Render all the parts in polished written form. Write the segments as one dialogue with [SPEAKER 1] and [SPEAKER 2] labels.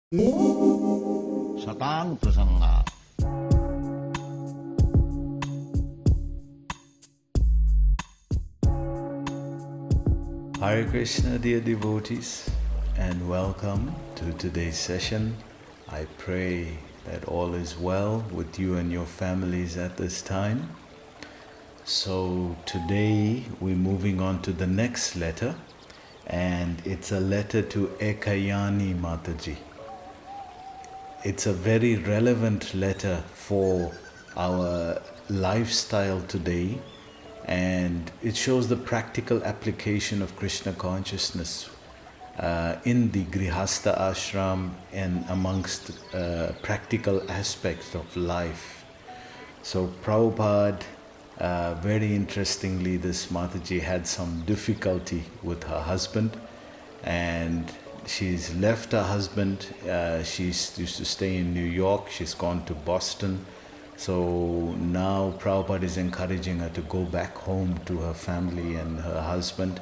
[SPEAKER 1] Satang Prasanga.
[SPEAKER 2] Hare Krishna, dear devotees, and welcome to today's session. I pray that all is well with you and your families at this time. So today we're moving on to the next letter, and it's a letter to Ekayani Mataji. It's a very relevant letter for our lifestyle today, and it shows the practical application of Krishna consciousness in the Grihastha ashram and amongst practical aspects of life. So Prabhupada, very interestingly, this Mataji had some difficulty with her husband, and she's left her husband. She used to stay in New York. She's gone to Boston. So now Prabhupada is encouraging her to go back home to her family and her husband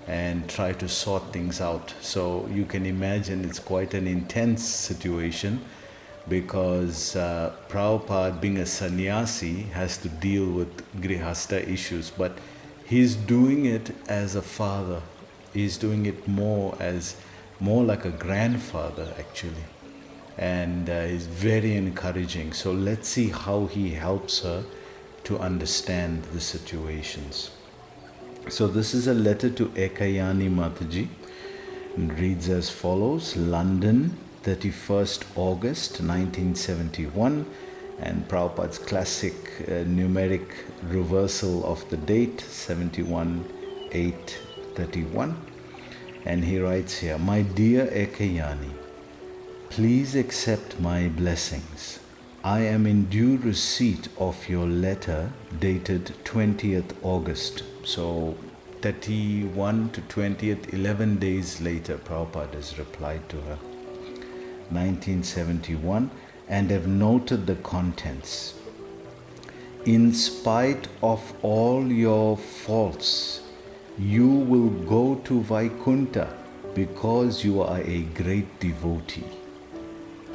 [SPEAKER 2] and try to sort things out. So you can imagine it's quite an intense situation, because Prabhupada, being a sannyasi, has to deal with grihastha issues, but he's doing it as a father. He's doing it more like a grandfather, actually, and is very encouraging. So let's see how he helps her to understand the situations. So this is a letter to Ekayani Mataji, and reads as follows: London, 31st August 1971, and Prabhupada's classic numeric reversal of the date, 71/8/31. And he writes here: My dear Ekayani, please accept my blessings. I am in due receipt of your letter dated 20th August. So 31 to 20th, 11 days later, Prabhupada has replied to her, 1971, and have noted the contents. In spite of all your faults, you will go to Vaikuntha because you are a great devotee.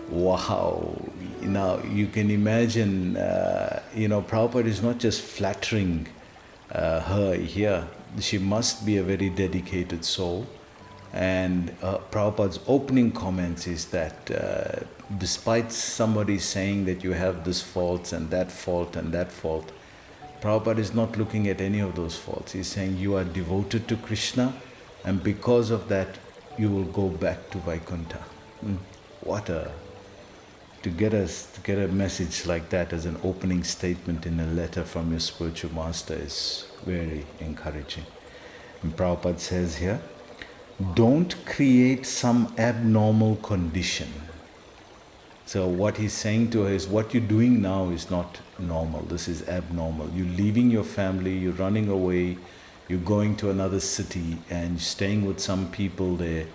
[SPEAKER 2] Wow! Now you can imagine, Prabhupada is not just flattering her here. She must be a very dedicated soul. And Prabhupada's opening comments is that despite somebody saying that you have this fault and that fault and that fault, Prabhupada is not looking at any of those faults. He's saying you are devoted to Krishna, and because of that you will go back to Vaikuntha. To get a message like that as an opening statement in a letter from your spiritual master is very encouraging. And Prabhupada says here, don't create some abnormal condition. So what he's saying to her is, what you're doing now is not normal. This is abnormal. You're leaving your family, you're running away, you're going to another city and staying with some people there.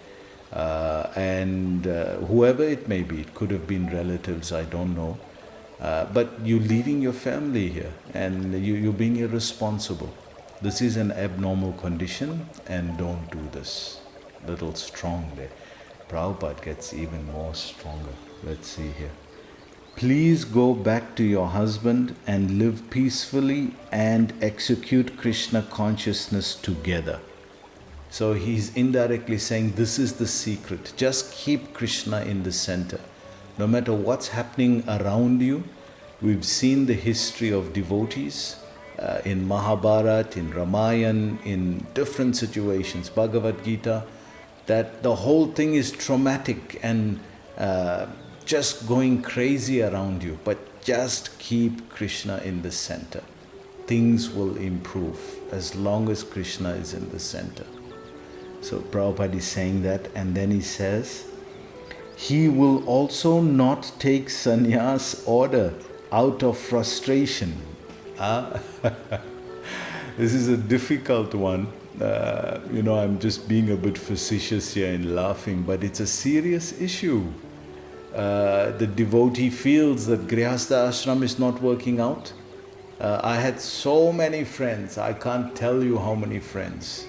[SPEAKER 2] And whoever it may be, it could have been relatives, I don't know. But you're leaving your family here and you're being irresponsible. This is an abnormal condition and don't do this. Little strong there. Prabhupada gets even more stronger. Let's see here. Please go back to your husband and live peacefully and execute Krishna consciousness together. So he's indirectly saying this is the secret. Just keep Krishna in the center. No matter what's happening around you, we've seen the history of devotees in Mahabharata, in Ramayana, in different situations, Bhagavad Gita, that the whole thing is traumatic and just going crazy around you. But just keep Krishna in the center. Things will improve as long as Krishna is in the center. So Prabhupada is saying that, and then he says, he will also not take sannyas order out of frustration. This is a difficult one. I'm just being a bit facetious here and laughing, but it's a serious issue. The devotee feels that Grihastha ashram is not working out. I had so many friends, I can't tell you how many friends,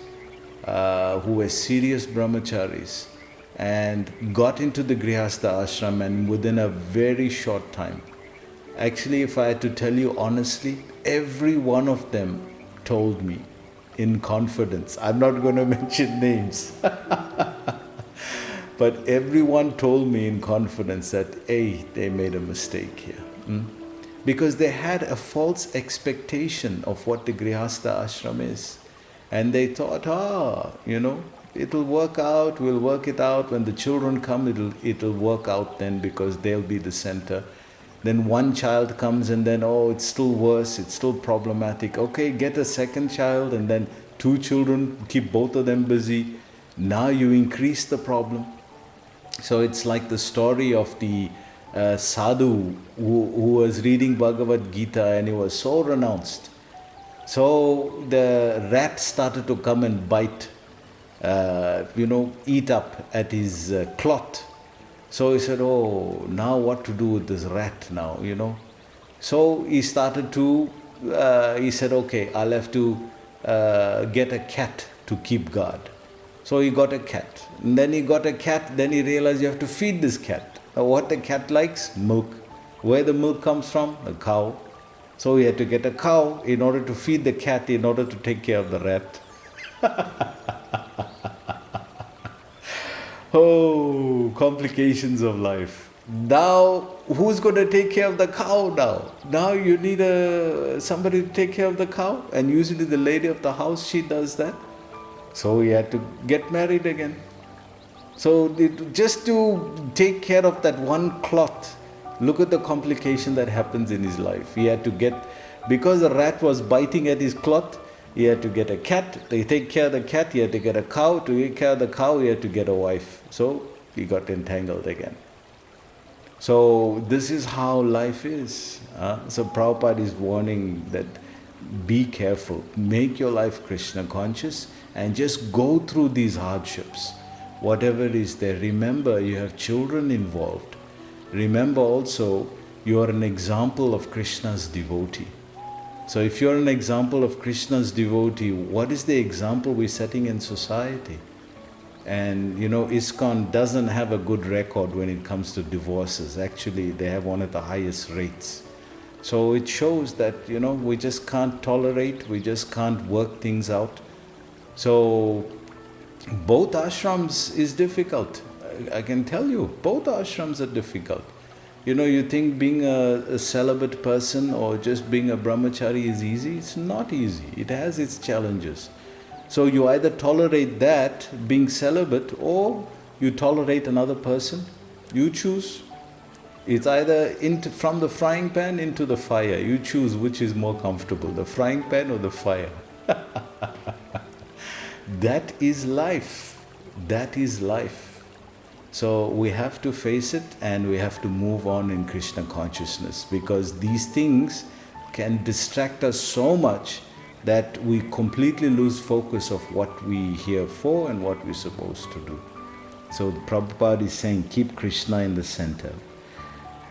[SPEAKER 2] who were serious brahmacharis, and got into the Grihastha ashram, and within a very short time, actually, if I had to tell you honestly, every one of them told me in confidence. I'm not going to mention names. But everyone told me in confidence that, hey, they made a mistake here. Because they had a false expectation of what the Grihastha ashram is. And they thought, it'll work out, we'll work it out. When the children come, it'll work out then, because they'll be the center. Then one child comes and then, it's still worse, it's still problematic. Okay, get a second child, and then 2 children, keep both of them busy. Now you increase the problem. So it's like the story of the sadhu who was reading Bhagavad Gita, and he was so renounced. So the rat started to come and bite, eat up at his cloth. So he said, now what to do with this rat now, So he started to, he said, okay, I'll have to get a cat to keep guard. So he got a cat. And then he got a cat, then he realized you have to feed this cat. Now what the cat likes? Milk. Where the milk comes from? A cow. So he had to get a cow in order to feed the cat, in order to take care of the rat. Complications of life. Now, who's going to take care of the cow now? Now you need somebody to take care of the cow, and usually the lady of the house, she does that. So he had to get married again. So just to take care of that one cloth, look at the complication that happens in his life. He had to because the rat was biting at his cloth, he had to get a cat to take care of the cat, he had to get a cow to take care of the cow, he had to get a wife. So he got entangled again. So this is how life is. So Prabhupada is warning that be careful, make your life Krishna conscious, and just go through these hardships. Whatever is there, remember you have children involved. Remember also, you are an example of Krishna's devotee. So if you're an example of Krishna's devotee, what is the example we're setting in society? And ISKCON doesn't have a good record when it comes to divorces. Actually, they have one of the highest rates. So it shows that, we just can't tolerate, we just can't work things out. So both ashrams is difficult. I can tell you, both ashrams are difficult. You think being a celibate person or just being a brahmachari is easy? It's not easy. It has its challenges. So you either tolerate that, being celibate, or you tolerate another person. You choose. It's either from the frying pan into the fire. You choose which is more comfortable, the frying pan or the fire. That is life. That is life. So we have to face it, and we have to move on in Krishna consciousness, because these things can distract us so much that we completely lose focus of what we here for and what we're supposed to do. So Prabhupada is saying, keep Krishna in the center.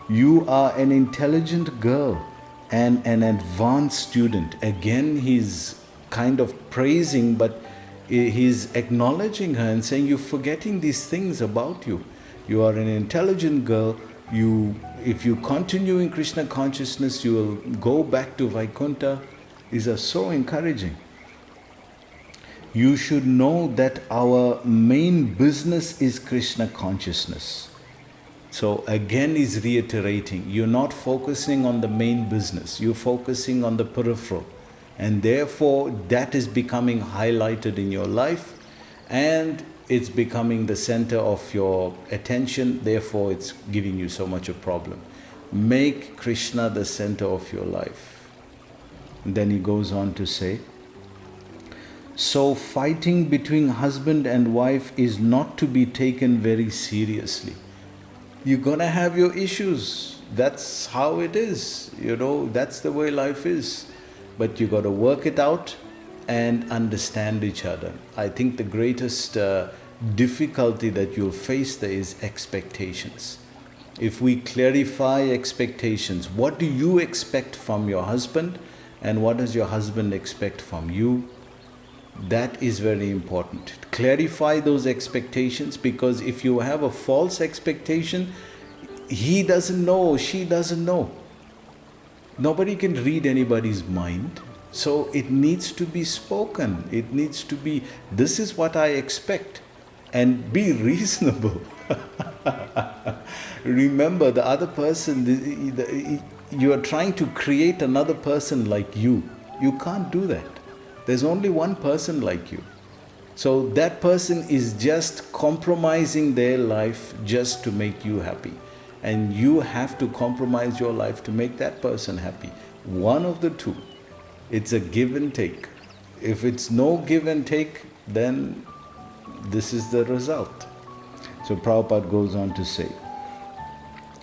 [SPEAKER 2] You are an intelligent girl and an advanced student. Again, he's kind of praising, but he's acknowledging her and saying, you're forgetting these things about you. You are an intelligent girl. If you continue in Krishna consciousness, you will go back to Vaikuntha. These are so encouraging. You should know that our main business is Krishna consciousness. So again he's reiterating, you're not focusing on the main business, you're focusing on the peripheral. And therefore that is becoming highlighted in your life, and it's becoming the center of your attention, therefore it's giving you so much a problem. Make Krishna the center of your life. And then he goes on to say, so fighting between husband and wife is not to be taken very seriously. You're gonna have your issues. That's how it is. That's the way life is. But you got to work it out and understand each other. I think the greatest difficulty that you'll face there is expectations. If we clarify expectations, what do you expect from your husband and what does your husband expect from you? That is very important. Clarify those expectations, because if you have a false expectation, he doesn't know, she doesn't know. Nobody can read anybody's mind. So it needs to be spoken. It needs to be, this is what I expect. And be reasonable. Remember, the other person, you are trying to create another person like you. You can't do that. There's only one person like you. So that person is just compromising their life just to make you happy. And you have to compromise your life to make that person happy. One of the two. It's a give and take. If it's no give and take, then this is the result. So Prabhupada goes on to say,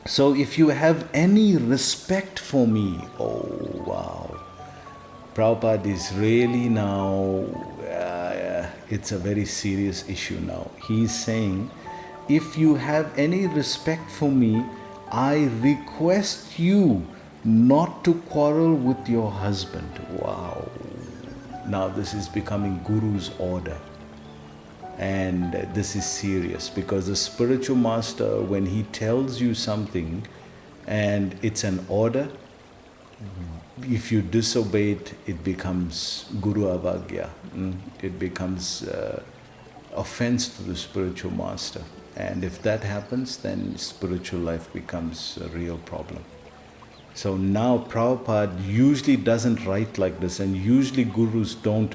[SPEAKER 2] so if you have any respect for me, oh wow. Prabhupada is really now, it's a very serious issue now. He is saying, if you have any respect for me, I request you not to quarrel with your husband. Wow. Now this is becoming Guru's order. And this is serious, because the spiritual master, when he tells you something and it's an order, if you disobey it, it becomes Guru Avagya. It becomes offense to the spiritual master. And if that happens, then spiritual life becomes a real problem. So now Prabhupada usually doesn't write like this, and usually gurus don't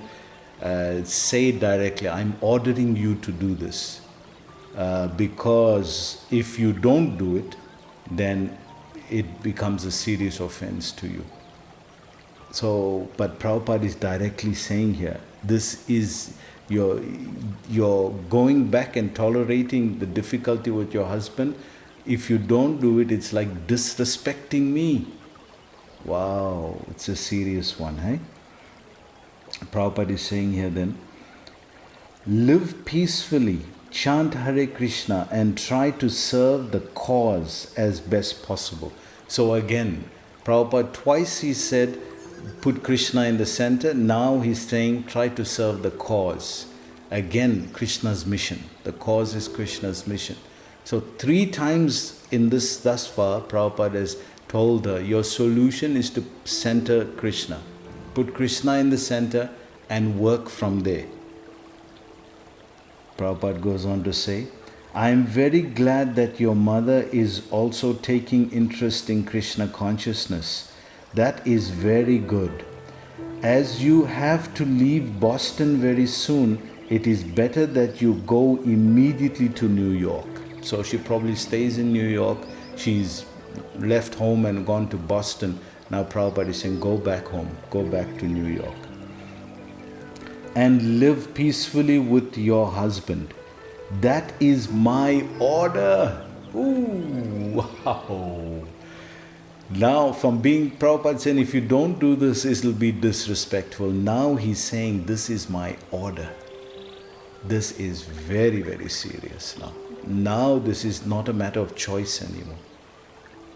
[SPEAKER 2] say directly, I'm ordering you to do this. Because if you don't do it, then it becomes a serious offense to you. So, but Prabhupada is directly saying here, this is you're going back and tolerating the difficulty with your husband. If you don't do it, it's like disrespecting me. Wow, it's a serious one, hey? Prabhupada is saying here then, live peacefully, chant Hare Krishna and try to serve the cause as best possible. So again, Prabhupada twice he said, put Krishna in the center. Now he's saying, try to serve the cause. Again, Krishna's mission. The cause is Krishna's mission. So 3 times in this thus far, Prabhupada has told her, your solution is to center Krishna. Put Krishna in the center and work from there. Prabhupada goes on to say, I am very glad that your mother is also taking interest in Krishna consciousness. That is very good. As you have to leave Boston very soon, it is better that you go immediately to New York. So she probably stays in New York. She's left home and gone to Boston. Now Prabhupada is saying, go back home, go back to New York. And live peacefully with your husband. That is my order. Ooh, wow. Now from being Prabhupada saying, if you don't do this, it will be disrespectful. Now he's saying, this is my order. This is very, very serious now. Now this is not a matter of choice anymore.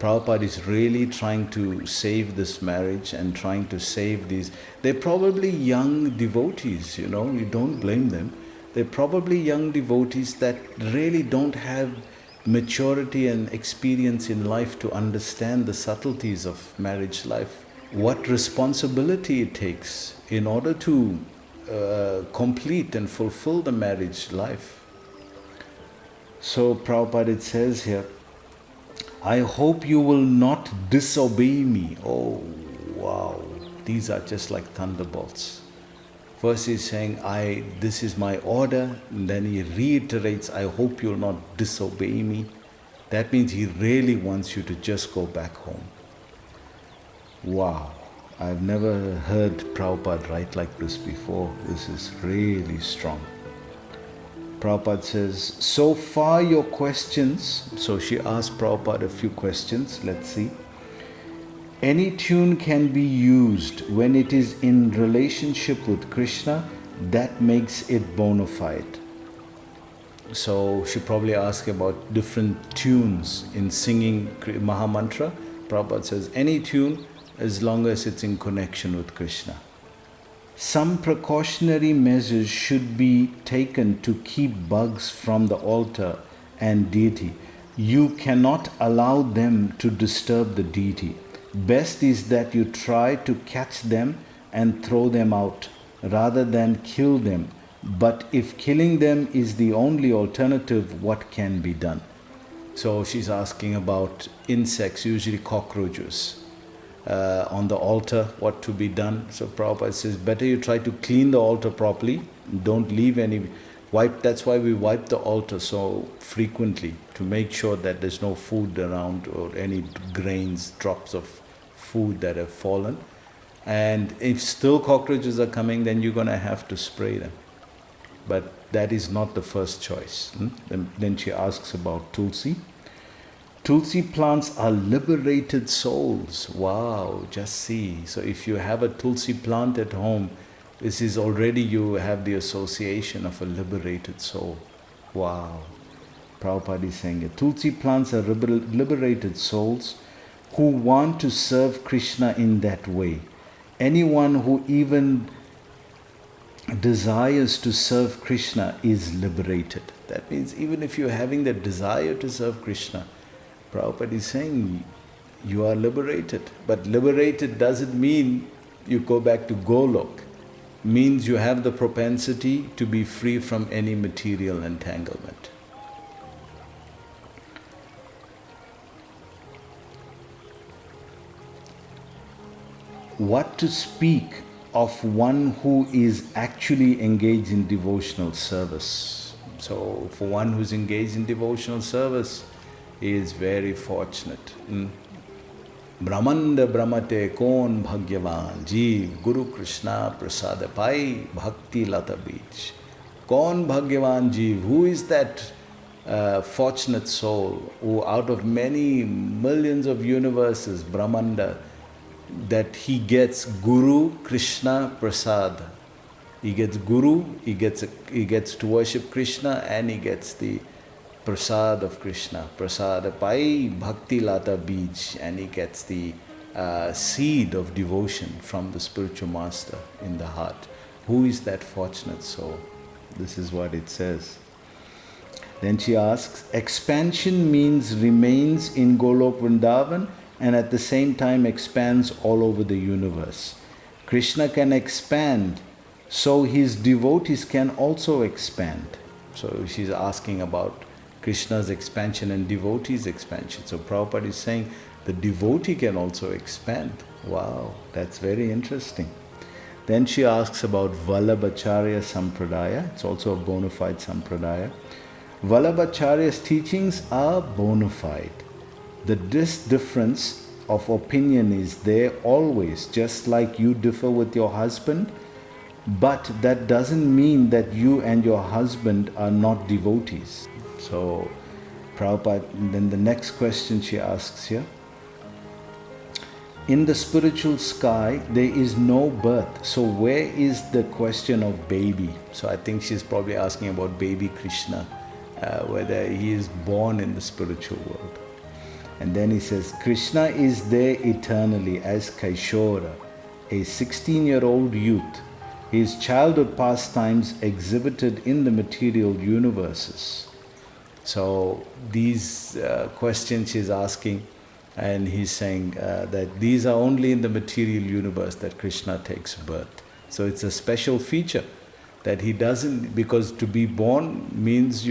[SPEAKER 2] Prabhupada is really trying to save this marriage and trying to save these. They're probably young devotees, you don't blame them. They're probably young devotees that really don't have maturity and experience in life to understand the subtleties of marriage life. What responsibility it takes in order to complete and fulfill the marriage life. So Prabhupada, it says here, I hope you will not disobey me. Oh, wow. These are just like thunderbolts. First he's saying, this is my order. And then he reiterates, I hope you will not disobey me. That means he really wants you to just go back home. Wow. I've never heard Prabhupada write like this before. This is really strong. Prabhupada says, so far your questions, so she asked Prabhupada a few questions, let's see. Any tune can be used when it is in relationship with Krishna, that makes it bona fide. So she probably asked about different tunes in singing Mahamantra. Prabhupada says, any tune as long as it's in connection with Krishna. Some precautionary measures should be taken to keep bugs from the altar and deity. You cannot allow them to disturb the deity. Best is that you try to catch them and throw them out rather than kill them. But if killing them is the only alternative, what can be done? So she's asking about insects, usually cockroaches, on the altar, what to be done. So Prabhupada says, better you try to clean the altar properly. Don't leave any wipe. That's why we wipe the altar so frequently, to make sure that there's no food around or any grains, drops of food that have fallen. And if still cockroaches are coming, then you're going to have to spray them. But that is not the first choice. Then she asks about Tulsi. Tulsi plants are liberated souls. Wow, just see. So if you have a Tulsi plant at home, this is already, you have the association of a liberated soul. Wow. Prabhupada is saying it. Tulsi plants are liberated souls who want to serve Krishna in that way. Anyone who even desires to serve Krishna is liberated. That means even if you're having the desire to serve Krishna, Prabhupada is saying you are liberated. But liberated doesn't mean you go back to Golok. Means you have the propensity to be free from any material entanglement. What to speak of one who is actually engaged in devotional service? So for one who's engaged in devotional service, he is very fortunate. Brahmanda Brahmate Kon Bhagyavan Jeev Guru Krishna Prasada Pai Bhakti Lata Beach. Kon Bhagyavan Jeev, who is that fortunate soul who out of many millions of universes, Brahmanda, that he gets Guru Krishna Prasad. He gets Guru, he gets to worship Krishna, and he gets the Prasad of Krishna. Prasad Pai Bhakti Lata Bij, and he gets the seed of devotion from the spiritual master in the heart. Who is that fortunate soul? This is what it says. Then she asks, expansion means remains in Golok Vrindavan and at the same time expands all over the universe. Krishna can expand, so his devotees can also expand. So she's asking about Krishna's expansion and devotees' expansion. So Prabhupada is saying the devotee can also expand. Wow, that's very interesting. Then she asks about Vallabhacharya Sampradaya. It's also a bona fide Sampradaya. Vallabhacharya's teachings are bona fide. This difference of opinion is there always, just like you differ with your husband, but that doesn't mean that you and your husband are not devotees. So, Prabhupada, then the next question she asks here. In the spiritual sky, there is no birth. So where is the question of baby? So I think she's probably asking about baby Krishna, whether he is born in the spiritual world. And then he says, Krishna is there eternally as Kaishora, a 16-year-old youth. His childhood pastimes exhibited in the material universes. So these questions he's asking, and he's saying that these are only in the material universe that Krishna takes birth. So it's a special feature that he doesn't, because to be born means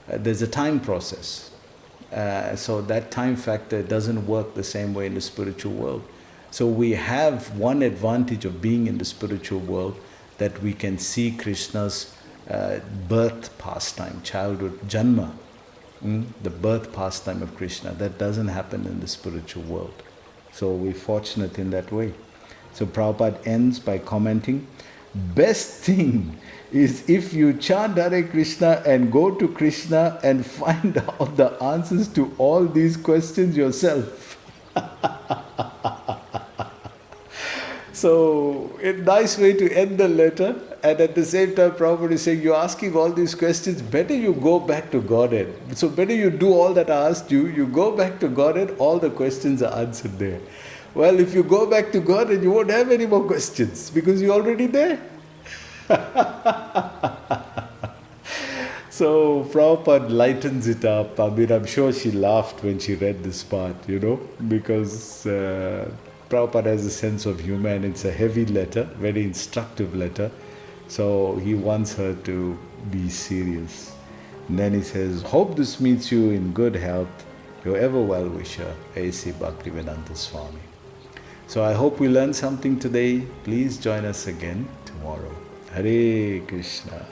[SPEAKER 2] there's a time process. So that time factor doesn't work the same way in the spiritual world. So we have one advantage of being in the spiritual world, that we can see Krishna's birth pastime, childhood, janma, the birth pastime of Krishna. That doesn't happen in the spiritual world. So we're fortunate in that way. So Prabhupada ends by commenting, best thing is if you chant Hare Krishna and go to Krishna and find out the answers to all these questions yourself. So, a nice way to end the letter, and at the same time Prabhupada is saying, you're asking all these questions, better you go back to Godhead. So better you do all that I asked you, you go back to Godhead, all the questions are answered there. Well, if you go back to God, then you won't have any more questions because you're already there. So Prabhupada lightens it up. I mean, I'm sure she laughed when she read this part, because Prabhupada has a sense of humor and it's a heavy letter, very instructive letter. So he wants her to be serious. And then he says, hope this meets you in good health. Your ever well-wisher, A.C. Bhaktivedanta Swami. So I hope we learned something today. Please join us again tomorrow. Hare Krishna.